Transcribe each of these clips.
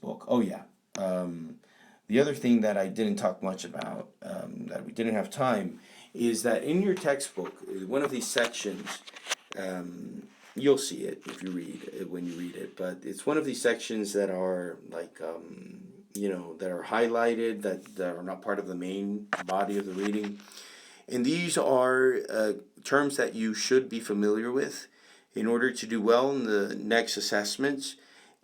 book. Oh yeah. The other thing that I didn't talk much about, that we didn't have time, is that in your textbook, one of these sections, you'll see it if you read it when you read it, but it's one of these sections that are like, that are highlighted, that are not part of the main body of the reading. And these are terms that you should be familiar with in order to do well in the next assessments.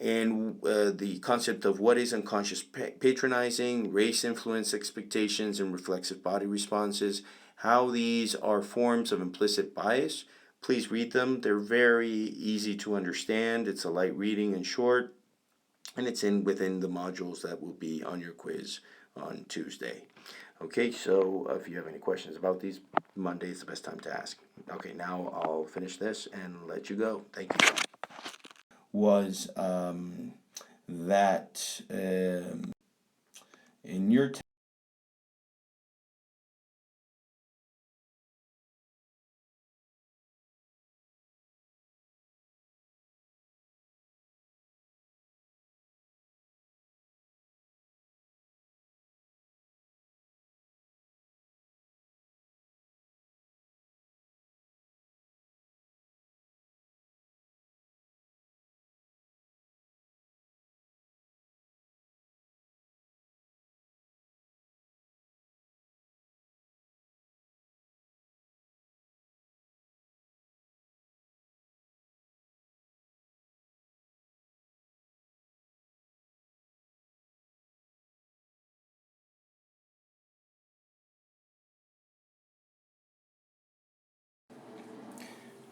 And the concept of what is unconscious patronizing, race influence expectations, and reflexive body responses, how these are forms of implicit bias. Please read them. They're very easy to understand. It's a light reading and short, and it's within the modules that will be on your quiz on Tuesday. Okay, so if you have any questions about these, Monday is the best time to ask. Okay, now I'll finish this and let you go. Thank you. Was that in your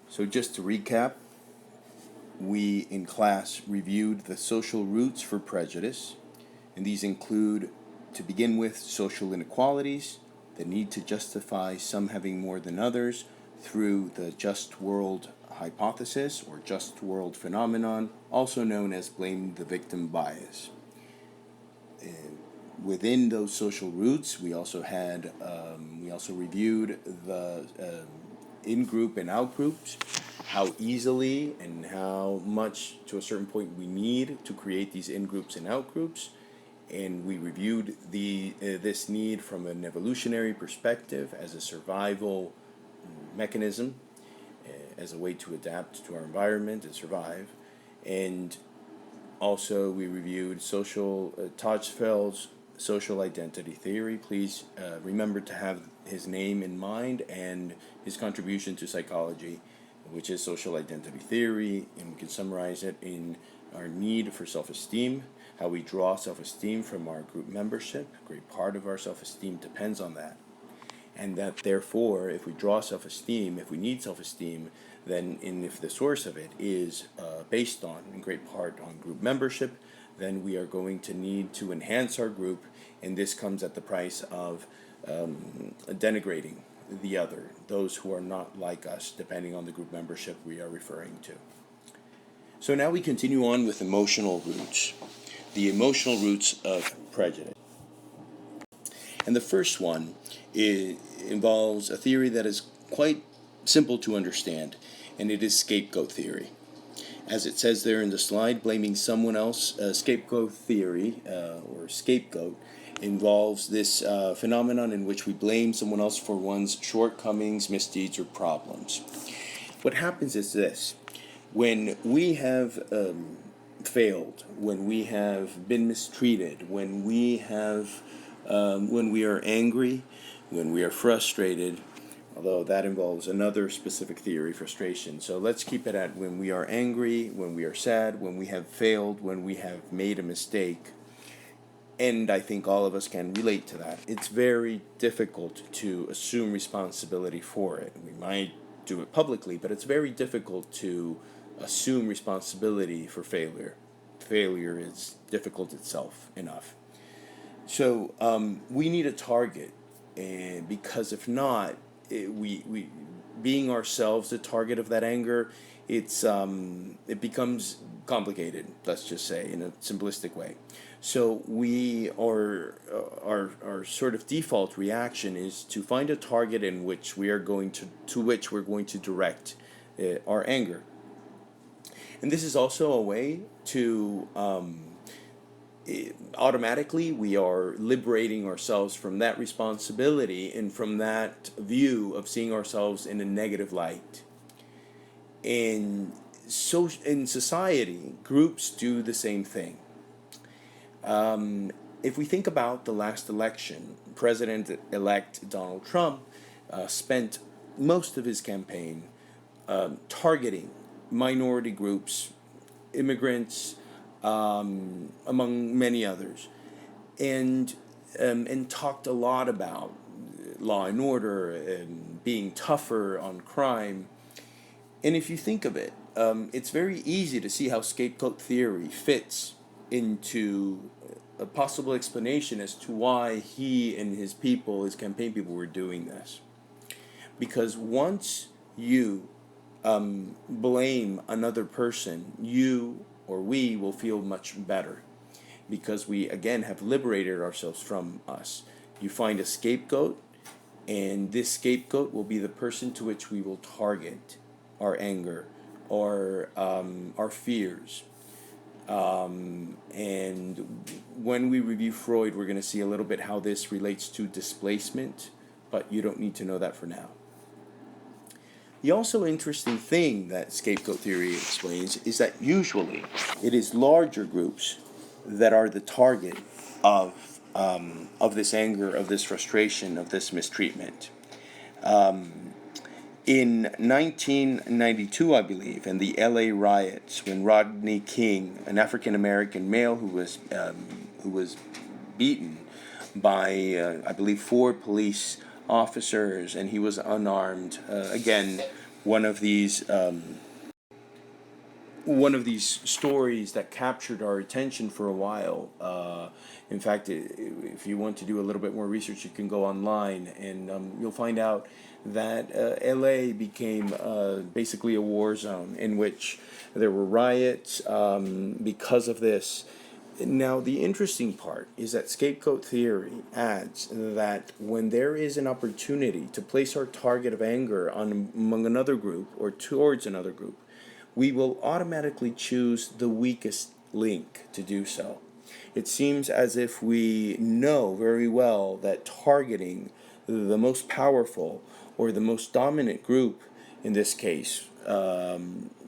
So just to recap, we in class reviewed the social roots for prejudice, and these include, to begin with, social inequalities, the need to justify some having more than others through the just world hypothesis or just world phenomenon, also known as blame the victim bias. Within those social roots, we also reviewed the in-group and out-groups, how easily and how much to a certain point we need to create these in-groups and out-groups, and we reviewed this need from an evolutionary perspective as a survival mechanism, as a way to adapt to our environment and survive. And also we reviewed Tajfeld's social identity theory. Please remember to have his name in mind and his contribution to psychology, which is social identity theory, and we can summarize it in our need for self-esteem, how we draw self-esteem from our group membership. A great part of our self-esteem depends on that. And that therefore, if we draw self-esteem, if we need self-esteem, then if the source of it is based on, in great part, on group membership, then we are going to need to enhance our group, and this comes at the price of denigrating the other, those who are not like us, depending on the group membership we are referring to. So now we continue on with emotional roots, the emotional roots of prejudice. And the first one involves a theory that is quite simple to understand, and it is scapegoat theory. As it says there in the slide, blaming someone else, scapegoat theory, or scapegoat, involves this phenomenon in which we blame someone else for one's shortcomings, misdeeds, or problems. What happens is this: when we have failed, when we have been mistreated, when we are angry, when we are frustrated, although that involves another specific theory, frustration. So let's keep it at when we are angry, when we are sad, when we have failed, when we have made a mistake. And I think all of us can relate to that. It's very difficult to assume responsibility for it. We might do it publicly, but it's very difficult to assume responsibility for failure. Failure is difficult itself enough. So we need a target, and because if not, we being ourselves the target of that anger, it becomes complicated. Let's just say in a simplistic way. So our sort of default reaction is to find a target in which we are going to which we're going to direct our anger, and this is also a way to automatically we are liberating ourselves from that responsibility and from that view of seeing ourselves in a negative light. In in society, groups do the same thing. If we think about the last election, President-elect Donald Trump spent most of his campaign targeting minority groups, immigrants, among many others, and talked a lot about law and order and being tougher on crime. And if you think of it, it's very easy to see how scapegoat theory fits into a possible explanation as to why he and his people, his campaign people, were doing this. Because once you blame another person, you or we will feel much better because we, again, have liberated ourselves from us. You find a scapegoat, and this scapegoat will be the person to which we will target our anger or our fears. And when we review Freud, we're going to see a little bit how this relates to displacement, but you don't need to know that for now. The also interesting thing that scapegoat theory explains is that usually it is larger groups that are the target of this anger, of this frustration, of this mistreatment. In 1992, I believe, in the LA riots, when Rodney King, an African American male who was beaten by, I believe, 4 police officers, and he was unarmed. Again, one of these stories that captured our attention for a while. In fact, if you want to do a little bit more research, you can go online, and you'll find out that LA became basically a war zone in which there were riots because of this. Now, the interesting part is that scapegoat theory adds that when there is an opportunity to place our target of anger among another group or towards another group, we will automatically choose the weakest link to do so. It seems as if we know very well that targeting the most powerful or the most dominant group in this case,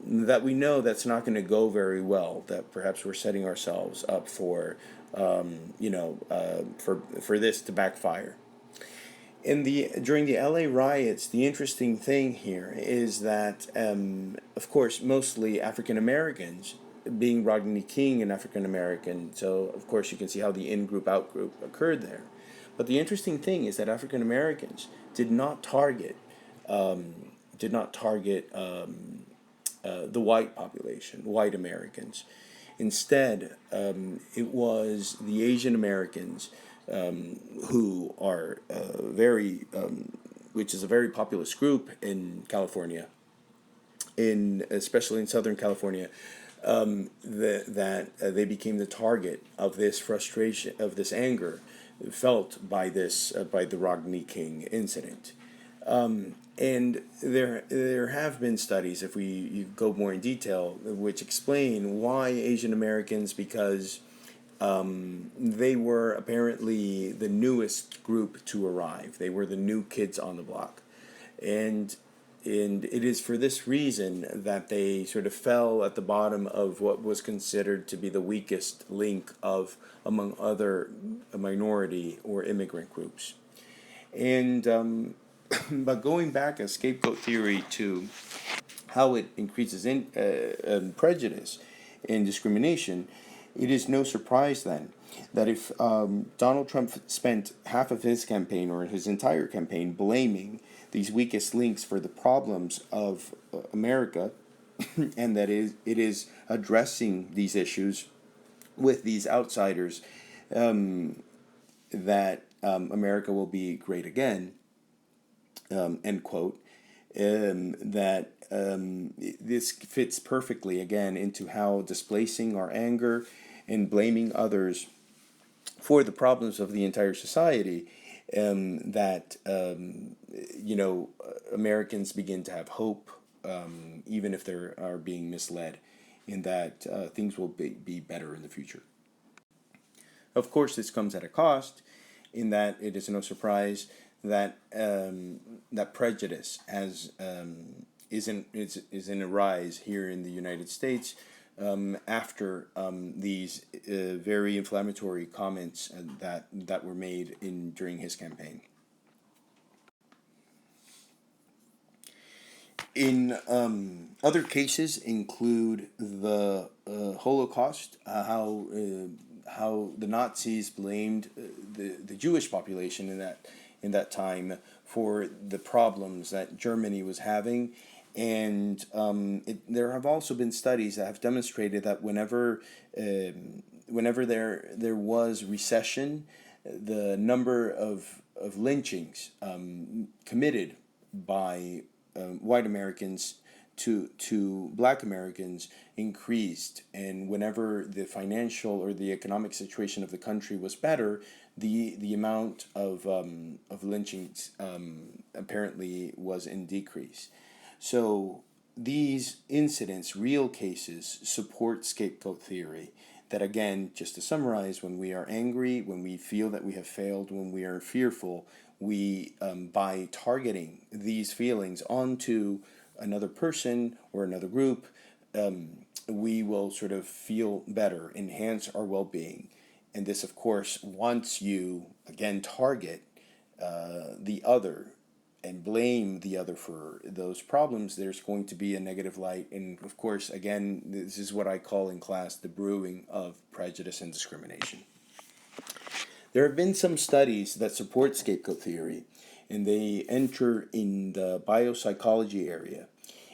that we know that's not going to go very well, that perhaps we're setting ourselves up for, for this to backfire. During the LA riots, the interesting thing here is that, of course, mostly African Americans, being Rodney King an African American, so of course you can see how the in-group, out-group occurred there. But the interesting thing is that African Americans did not target the white population, white Americans. Instead, it was the Asian Americans who are which is a very populous group in California, especially in Southern California, that they became the target of this frustration, of this anger felt by the Rodney King incident. And there have been studies, if you go more in detail, which explain why Asian Americans, because they were apparently the newest group to arrive. They were the new kids on the block. And it is for this reason that they sort of fell at the bottom of what was considered to be the weakest link among other minority or immigrant groups. And but going back as scapegoat theory to how it increases prejudice and discrimination, it is no surprise then that if Donald Trump spent half of his campaign or his entire campaign blaming these weakest links for the problems of America, and that it is addressing these issues with these outsiders, that America will be great again, end quote, that this fits perfectly again into how displacing our anger and blaming others for the problems of the entire society, that Americans begin to have hope, even if they are being misled, in that things will be better in the future. Of course, this comes at a cost, in that it is no surprise that that prejudice is in a rise here in the United States after these very inflammatory comments that were made during his campaign. In other cases include the Holocaust, how the Nazis blamed the Jewish population in that time for the problems that Germany was having. And there have also been studies that have demonstrated that whenever there was recession, the number of lynchings committed by white Americans to black Americans increased, and whenever the financial or the economic situation of the country was better, the amount of lynchings apparently was in decrease. So these incidents, real cases, support scapegoat theory. That, again, just to summarize, when we are angry, when we feel that we have failed, when we are fearful, we, by targeting these feelings onto another person or another group, we will sort of feel better, enhance our well-being. And this, of course, once you, again, target the other and blame the other for those problems, there's going to be a negative light. And of course, again, this is what I call in class the brewing of prejudice and discrimination. There have been some studies that support scapegoat theory, and they enter in the biopsychology area,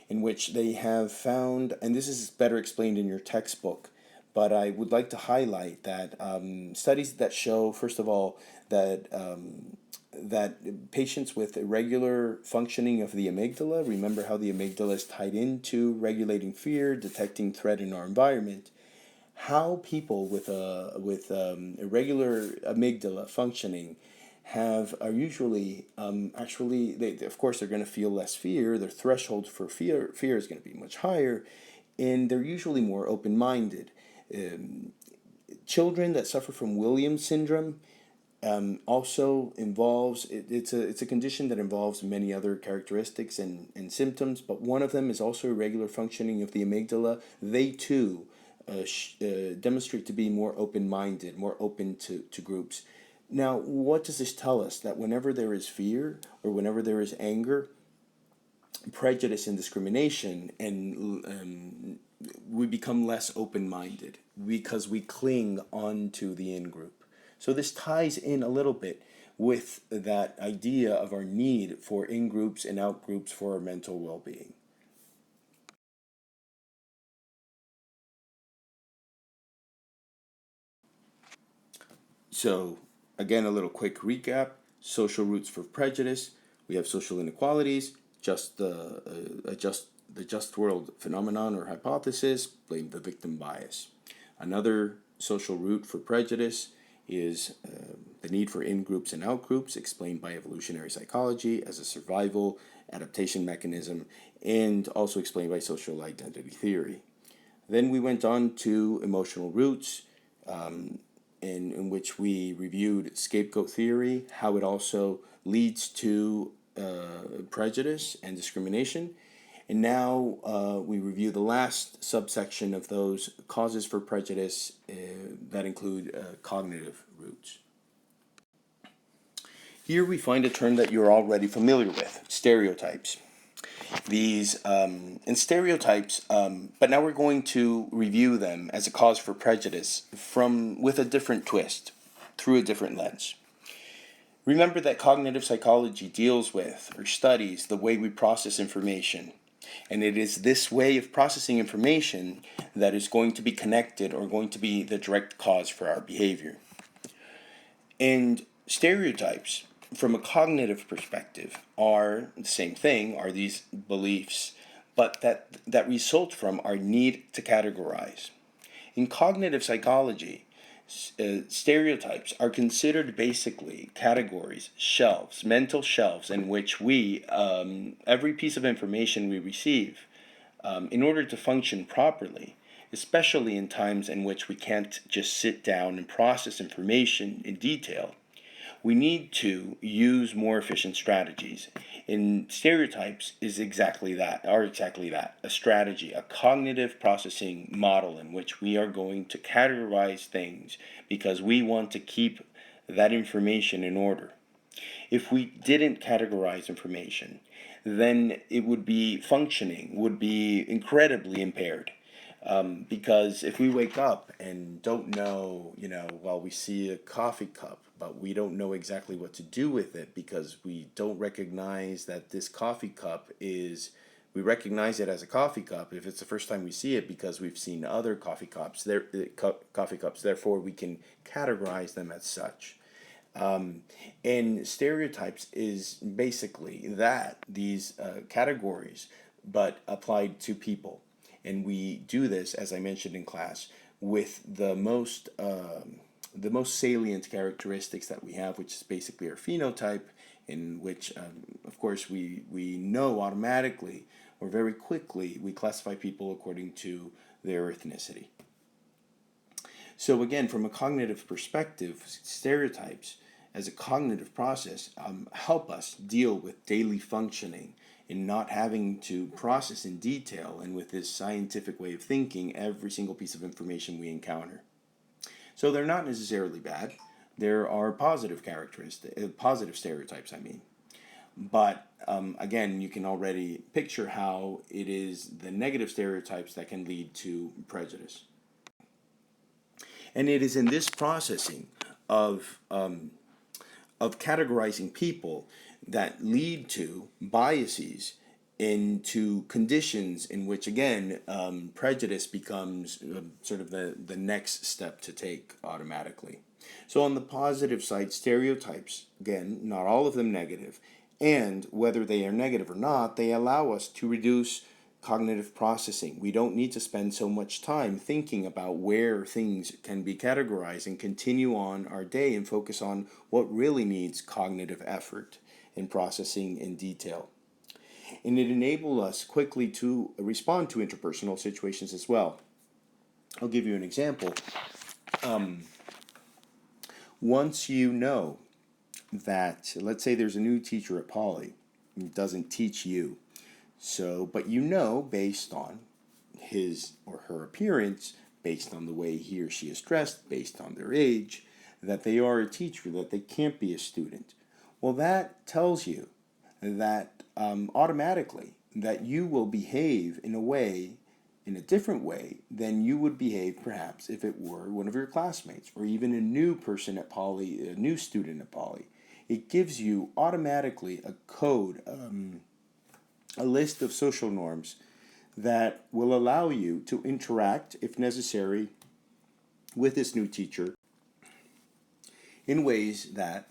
in which they have found, and this is better explained in your textbook, but I would like to highlight that studies that show, first of all, that that patients with irregular functioning of the amygdala, remember how the amygdala is tied into regulating fear, detecting threat in our environment, how people with irregular amygdala functioning are usually actually, of course they're going to feel less fear, their threshold for fear is going to be much higher, and they're usually more open-minded. Children that suffer from Williams syndrome also involves, it's a condition that involves many other characteristics and symptoms, but one of them is also irregular functioning of the amygdala. They too demonstrate to be more open-minded, more open to groups. Now, what does this tell us? That whenever there is fear or whenever there is anger, prejudice and discrimination, and we become less open-minded because we cling onto the in-group. So this ties in a little bit with that idea of our need for in-groups and out-groups for our mental well-being. So, again, a little quick recap. Social roots for prejudice. We have social inequalities, the just world phenomenon or hypothesis, blame the victim bias. Another social root for prejudice is the need for in-groups and out-groups, explained by evolutionary psychology as a survival adaptation mechanism, and also explained by social identity theory. Then we went on to emotional roots, in which we reviewed scapegoat theory, how it also leads to prejudice and discrimination. And now we review the last subsection of those causes for prejudice that include cognitive roots. Here we find a term that you're already familiar with, stereotypes. These and stereotypes, but now we're going to review them as a cause for prejudice with a different twist, through a different lens. Remember that cognitive psychology deals with or studies the way we process information. And it is this way of processing information that is going to be connected or going to be the direct cause for our behavior. And stereotypes, from a cognitive perspective, are the same thing, are these beliefs, but that result from our need to categorize. In cognitive psychology, stereotypes are considered basically categories, shelves, mental shelves, in which we, every piece of information we receive, in order to function properly, especially in times in which we can't just sit down and process information in detail. We need to use more efficient strategies. And stereotypes are exactly that, a strategy, a cognitive processing model in which we are going to categorize things because we want to keep that information in order. If we didn't categorize information, then it would be functioning, would be incredibly impaired. Because if we wake up and don't know, well, we see a coffee cup, but we don't know exactly what to do with it because we don't recognize that this coffee cup we recognize it as a coffee cup if it's the first time we see it because we've seen other coffee cups, therefore we can categorize them as such. And stereotypes is basically these categories, but applied to people. And we do this, as I mentioned in class, with the most salient characteristics that we have, which is basically our phenotype, in which, of course, we know automatically or very quickly we classify people according to their ethnicity. So again, from a cognitive perspective, stereotypes as a cognitive process help us deal with daily functioning in not having to process in detail and with this scientific way of thinking every single piece of information we encounter. So they're not necessarily bad. There are positive stereotypes, I mean. But again, you can already picture how it is the negative stereotypes that can lead to prejudice. And it is in this processing of categorizing people that lead to biases into conditions in which, again, prejudice becomes sort of the next step to take automatically. So on the positive side, stereotypes, again, not all of them negative, and whether they are negative or not, they allow us to reduce cognitive processing. We don't need to spend so much time thinking about where things can be categorized and continue on our day and focus on what really needs cognitive effort in processing in detail. And it enables us quickly to respond to interpersonal situations as well. I'll give you an example. Once you know that, let's say there's a new teacher at Poly, who doesn't teach you, but based on his or her appearance, based on the way he or she is dressed, based on their age, that they are a teacher, that they can't be a student. Well, that tells you that automatically that you will behave in a different way than you would behave perhaps if it were one of your classmates or even a new person at Poly, a new student at Poly. It gives you automatically a code, a list of social norms that will allow you to interact, if necessary, with this new teacher in ways that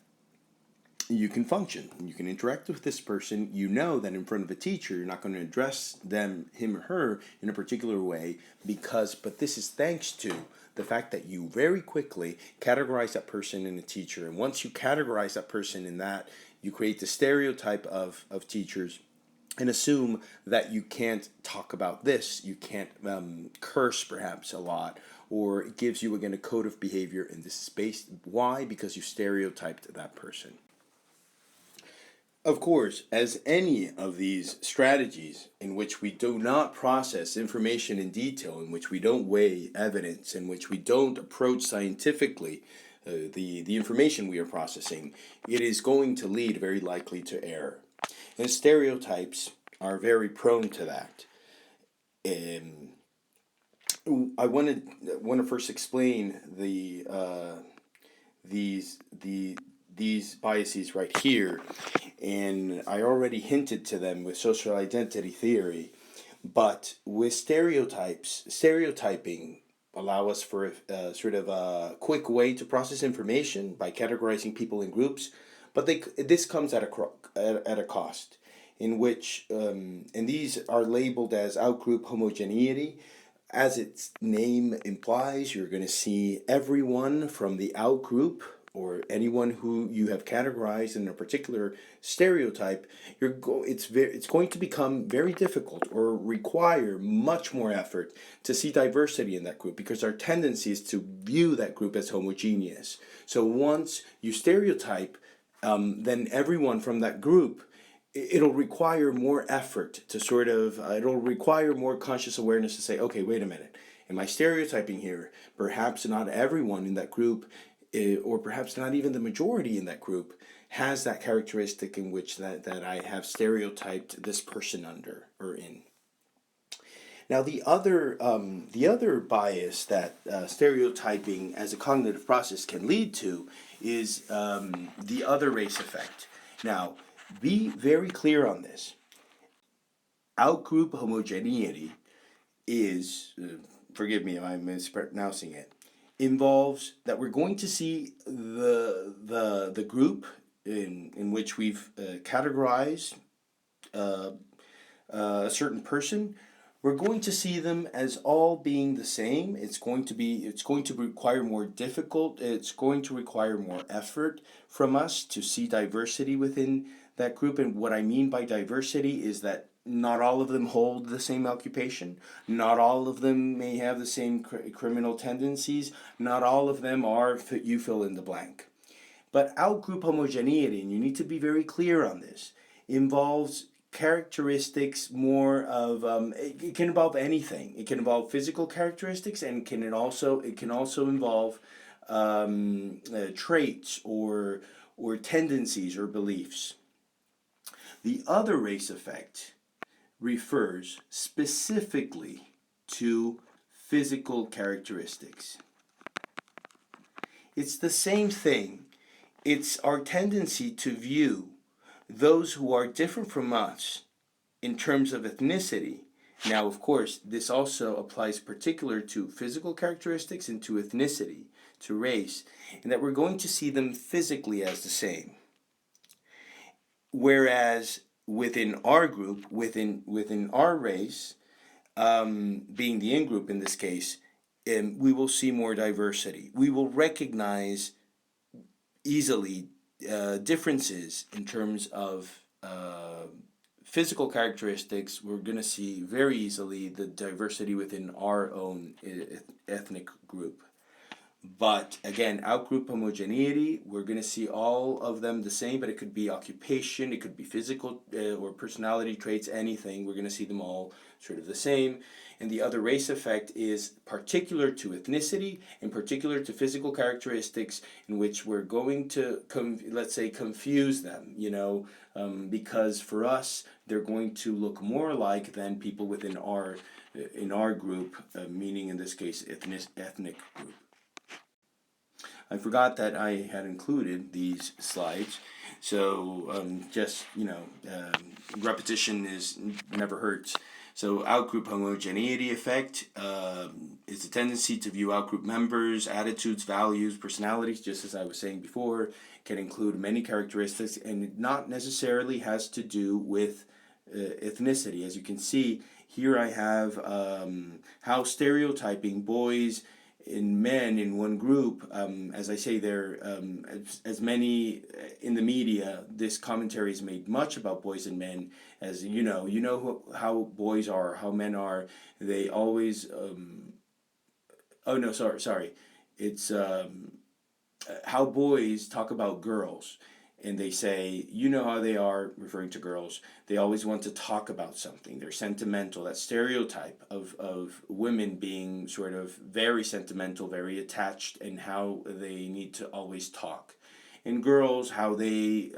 you can function. You can interact with this person. You know that in front of a teacher, you're not going to address him or her, in a particular way, but this is thanks to the fact that you very quickly categorize that person in a teacher. And once you categorize that person in that, you create the stereotype of teachers and assume that you can't talk about this, you can't curse perhaps a lot, or it gives you again a code of behavior in this space. Why? Because you stereotyped that person. Of course, as any of these strategies in which we do not process information in detail, in which we don't weigh evidence, in which we don't approach scientifically the information we are processing, it is going to lead very likely to error. And stereotypes are very prone to that. I want to first explain these biases right here, and I already hinted to them with social identity theory. But with stereotyping allow us for a sort of a quick way to process information by categorizing people in groups, but this comes at a cost, in which and these are labeled as outgroup homogeneity. As its name implies, you're going to see everyone from the outgroup or anyone who you have categorized in a particular stereotype, it's going to become very difficult or require much more effort to see diversity in that group, because our tendency is to view that group as homogeneous. So once you stereotype, then everyone from that group, it'll require more effort to sort of, it'll require more conscious awareness to say, okay, wait a minute, am I stereotyping here? Perhaps not everyone in that group, or perhaps not even the majority in that group, has that characteristic in which that I have stereotyped this person under or in. Now, the other bias that stereotyping as a cognitive process can lead to is the other race effect. Now, be very clear on this. Outgroup homogeneity is, forgive me if I'm mispronouncing it, involves that we're going to see the group in which we've categorized a certain person. We're going to see them as all being the same. It's going to require more difficult, it's going to require more effort from us to see diversity within that group. And what I mean by diversity is that not all of them hold the same occupation. Not all of them may have the same criminal tendencies. Not all of them are, you fill in the blank. But outgroup homogeneity, and you need to be very clear on this, involves characteristics more of it can involve anything. It can involve physical characteristics, and it can also involve traits or tendencies or beliefs. The other race effect refers specifically to physical characteristics. It's the same thing. It's our tendency to view those who are different from us in terms of ethnicity. Now, of course, this also applies particular to physical characteristics and to ethnicity, to race, and that we're going to see them physically as the same. Whereas within our group, within our race, being the in-group in this case, we will see more diversity. We will recognize easily differences in terms of physical characteristics. We're going to see very easily the diversity within our own ethnic group. But again, outgroup homogeneity, we're going to see all of them the same, but it could be occupation, it could be physical or personality traits, anything. We're going to see them all sort of the same. And the other race effect is particular to ethnicity, in particular to physical characteristics, in which we're going to, let's say, confuse them, because for us, they're going to look more alike than people within in our group, meaning in this case, ethnic group. I forgot that I had included these slides, so repetition never hurts. So outgroup homogeneity effect is the tendency to view outgroup members, attitudes, values, personalities, just as I was saying before, can include many characteristics, and it not necessarily has to do with ethnicity. As you can see, here I have how stereotyping boys and men in one group, as I say, there as many in the media, this commentary is made much about boys and men. As how boys are, how men are. They always it's how boys talk about girls, and they say, how they are, referring to girls. They always want to talk about something. They're sentimental. That stereotype of women being sort of very sentimental, very attached, and how they need to always talk. And girls, how they,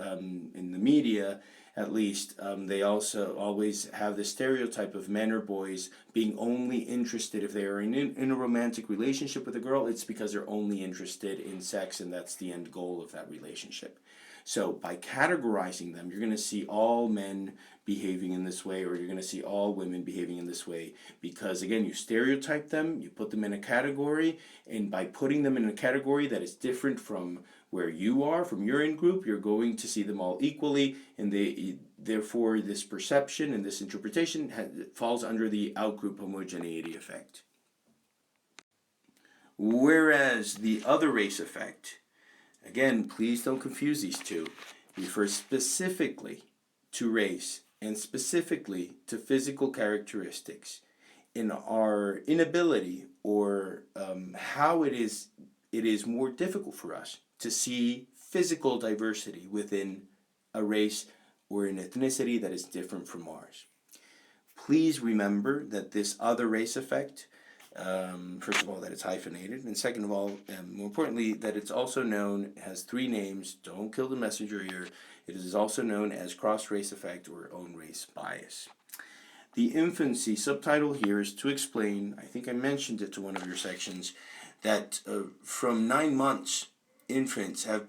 in the media at least, they also always have the stereotype of men or boys being only interested, if they are in a romantic relationship with a girl, it's because they're only interested in sex, and that's the end goal of that relationship. So by categorizing them, you're going to see all men behaving in this way, or you're going to see all women behaving in this way, because again, you stereotype them, you put them in a category, and by putting them in a category that is different from where you are, from your in-group, you're going to see them all equally, and therefore this perception and this interpretation falls under the outgroup homogeneity effect. Whereas the other race effect Again, please don't confuse these two. Refer specifically to race and specifically to physical characteristics in our inability or how it is more difficult for us to see physical diversity within a race or an ethnicity that is different from ours. Please remember that this other race effect, first of all, that it's hyphenated, and second of all, more importantly, that it's also known, has three names. Don't kill the messenger here. It is also known as cross-race effect or own race bias. The infancy subtitle here is to explain, I think I mentioned it to one of your sections, that from 9 months, infants have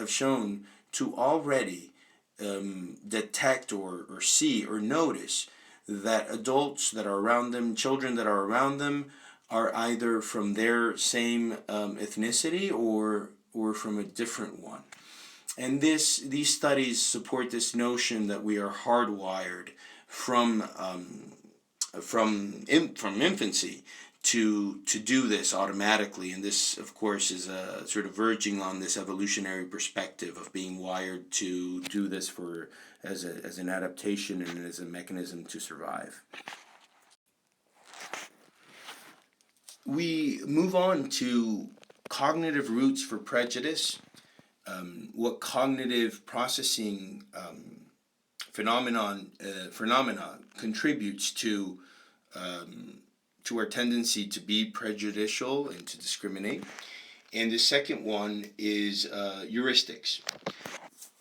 shown to already detect or see or notice that adults that are around them, children that are around them, are either from their same ethnicity or from a different one. And these studies support this notion that we are hardwired from infancy to do this automatically, and this, of course, is sort of verging on this evolutionary perspective of being wired to do this as an adaptation and as a mechanism to survive. We move on to cognitive roots for prejudice. What cognitive processing phenomena contributes to our tendency to be prejudicial and to discriminate. And the second one is heuristics.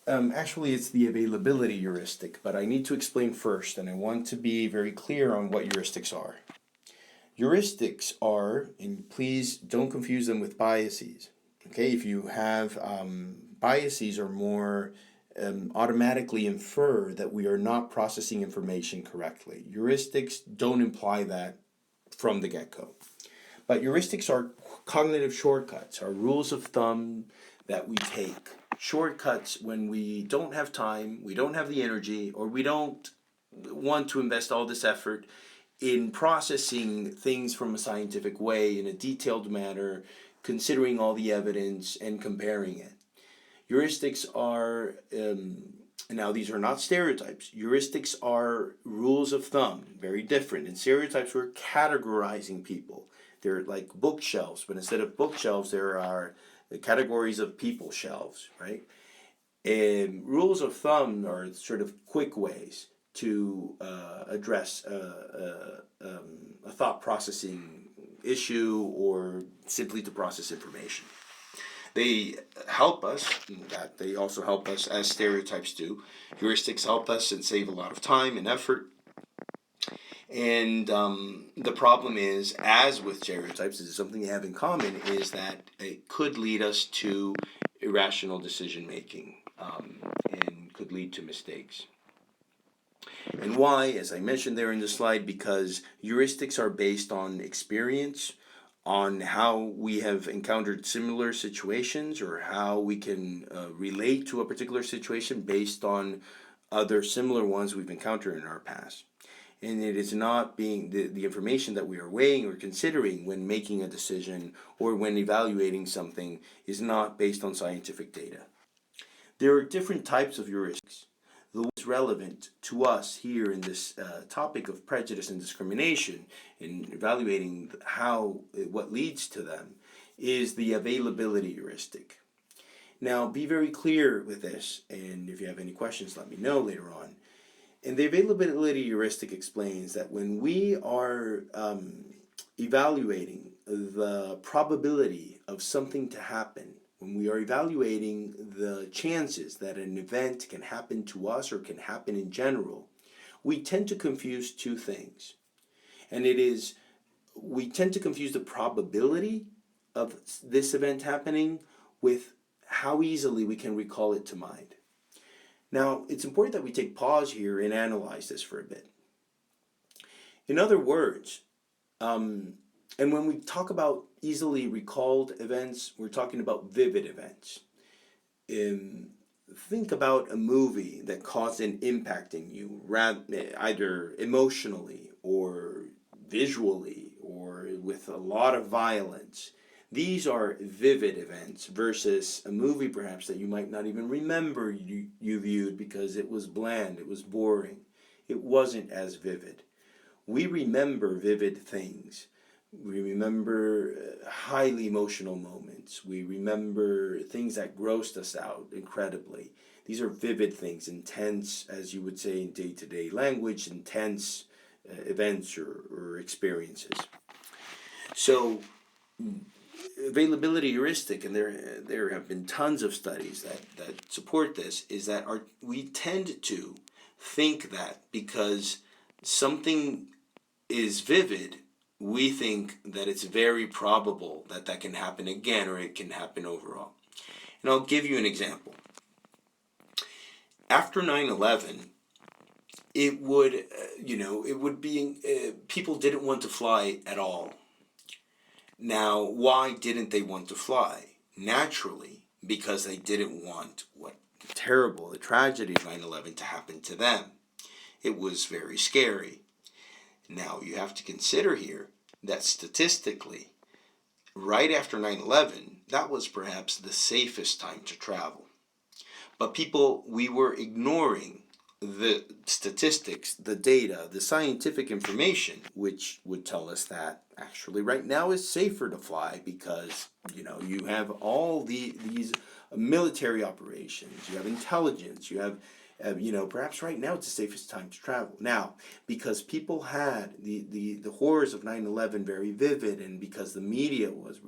Actually, it's the availability heuristic, but I need to explain first, and I want to be very clear on what heuristics are. Heuristics are, and please don't confuse them with biases. Okay, if you have biases or more automatically infer that we are not processing information correctly. Heuristics don't imply that from the get-go. But heuristics are cognitive shortcuts, are rules of thumb that we take. Shortcuts when we don't have time, we don't have the energy, or we don't want to invest all this effort in processing things from a scientific way in a detailed manner, considering all the evidence and comparing it. Heuristics are, now these are not stereotypes. Heuristics are rules of thumb, very different. In stereotypes, we're categorizing people. They're like bookshelves, but instead of bookshelves, there are categories of people shelves, right? And rules of thumb are sort of quick ways to address a thought processing issue or simply to process information. They help us, that they also help us as stereotypes do. Heuristics help us and save a lot of time and effort. And the problem is, as with stereotypes, this is something they have in common, is that it could lead us to irrational decision making and could lead to mistakes. And why? As I mentioned there in the slide, because heuristics are based on experience, on how we have encountered similar situations or how we can relate to a particular situation based on other similar ones we've encountered in our past. And it is not being the information that we are weighing or considering when making a decision or when evaluating something is not based on scientific data. There are different types of heuristics. The ones relevant to us here in this topic of prejudice and discrimination, in evaluating what leads to them, is the availability heuristic. Now, be very clear with this, and if you have any questions, let me know later on. And the availability heuristic explains that when we are evaluating the probability of something to happen, when we are evaluating the chances that an event can happen to us or can happen in general, we tend to confuse two things. And we tend to confuse the probability of this event happening with how easily we can recall it to mind. Now, it's important that we take pause here and analyze this for a bit. In other words, and when we talk about easily recalled events, we're talking about vivid events. Think about a movie that caused an impact in you, either emotionally or visually or with a lot of violence. These are vivid events versus a movie perhaps that you might not even remember you viewed because it was bland, it was boring, it wasn't as vivid. We remember vivid things. We remember highly emotional moments. We remember things that grossed us out incredibly. These are vivid things, intense, as you would say in day-to-day language, intense events or experiences. So availability heuristic, and there have been tons of studies that support this, is that we tend to think that because something is vivid, we think that it's very probable that that can happen again or it can happen overall. And I'll give you an example. After 9/11, it would, it would be, people didn't want to fly at all. Now, why didn't they want to fly? Naturally, because they didn't want the tragedy of 9/11 to happen to them. It was very scary. Now, you have to consider here that statistically, right after 9/11, that was perhaps the safest time to travel. But we were ignoring the statistics, the data, the scientific information, which would tell us that actually right now is safer to fly because, you have all these military operations, you have intelligence, you have, perhaps right now it's the safest time to travel. Now, because people had the horrors of 9/11 very vivid, and because the media was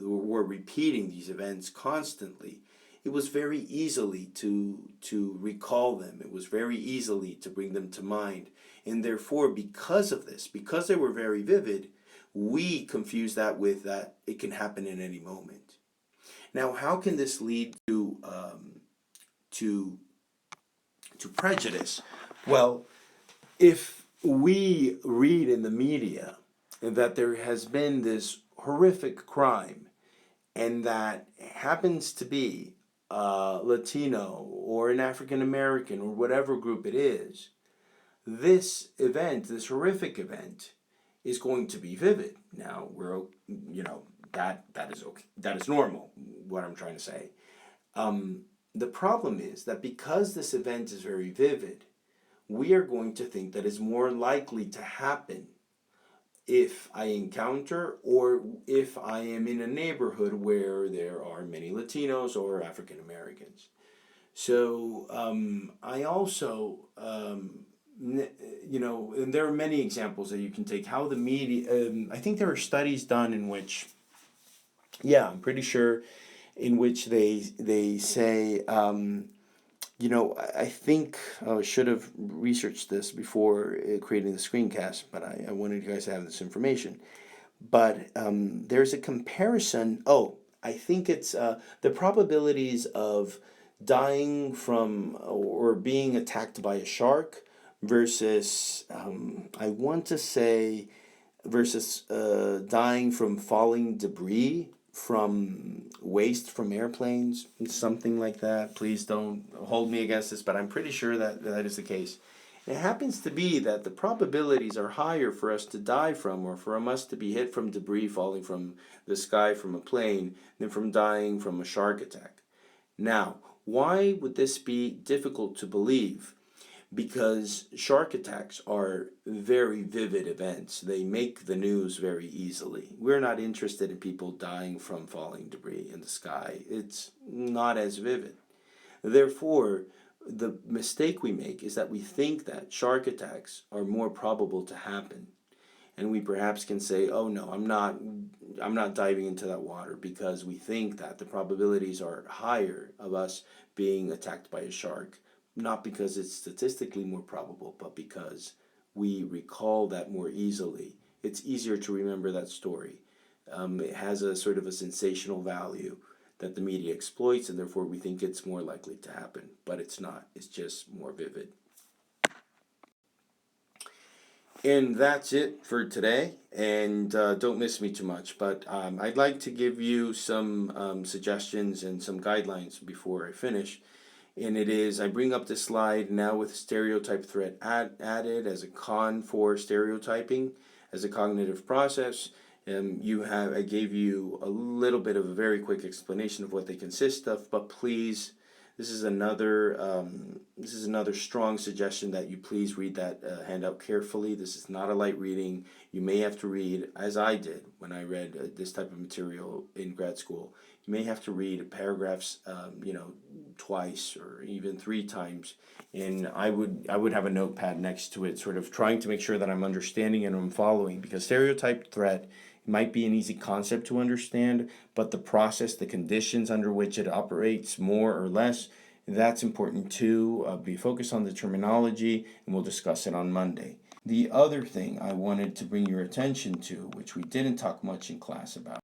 were repeating these events constantly, it was very easily to recall them. It was very easily to bring them to mind. And therefore, because of this, because they were very vivid, we confuse that with that it can happen in any moment. Now, how can this lead to prejudice? Well, if we read in the media that there has been this horrific crime and that happens to be Latino or an African American or whatever group it is, this event, this horrific event, is going to be vivid. Now that is okay. That is normal. What I'm trying to say. The problem is that because this event is very vivid, we are going to think that it's more likely to happen if I encounter or if I am in a neighborhood where there are many Latinos or African Americans. So I also, and there are many examples that you can take how the media, I think there are studies done in which, I'm pretty sure, in which they say, I think I should have researched this before creating the screencast, but I wanted you guys to have this information. But there's a comparison. Oh, I think it's the probabilities of dying from or being attacked by a shark versus, I want to say, versus dying from falling debris from waste from airplanes, something like that. Please don't hold me against this, but I'm pretty sure that is the case. It happens to be that the probabilities are higher for us to die from or for us to be hit from debris falling from the sky from a plane than from dying from a shark attack. Now, why would this be difficult to believe? Because shark attacks are very vivid events. They make the news very easily. We're not interested in people dying from falling debris in the sky. It's not as vivid. Therefore, the mistake we make is that we think that shark attacks are more probable to happen. And we perhaps can say, oh no, I'm not diving into that water because we think that the probabilities are higher of us being attacked by a shark. Not because it's statistically more probable, but because we recall that more easily. It's easier to remember that story. It has a sort of a sensational value that the media exploits, and therefore we think it's more likely to happen. But it's not. It's just more vivid. And that's it for today. And don't miss me too much. But I'd like to give you some suggestions and some guidelines before I finish. And it is, I bring up this slide now with stereotype threat added as a con for stereotyping as a cognitive process. I gave you a little bit of a very quick explanation of what they consist of, but please, this is another strong suggestion that you please read that handout carefully. This is not a light reading. You may have to read, as I did when I read this type of material in grad school. You may have to read paragraphs, twice or even 3 times, and I would have a notepad next to it, sort of trying to make sure that I'm understanding and I'm following, because stereotype threat might be an easy concept to understand, but the process, the conditions under which it operates, more or less, that's important too. Be focused on the terminology, and we'll discuss it on Monday. The other thing I wanted to bring your attention to, which we didn't talk much in class about,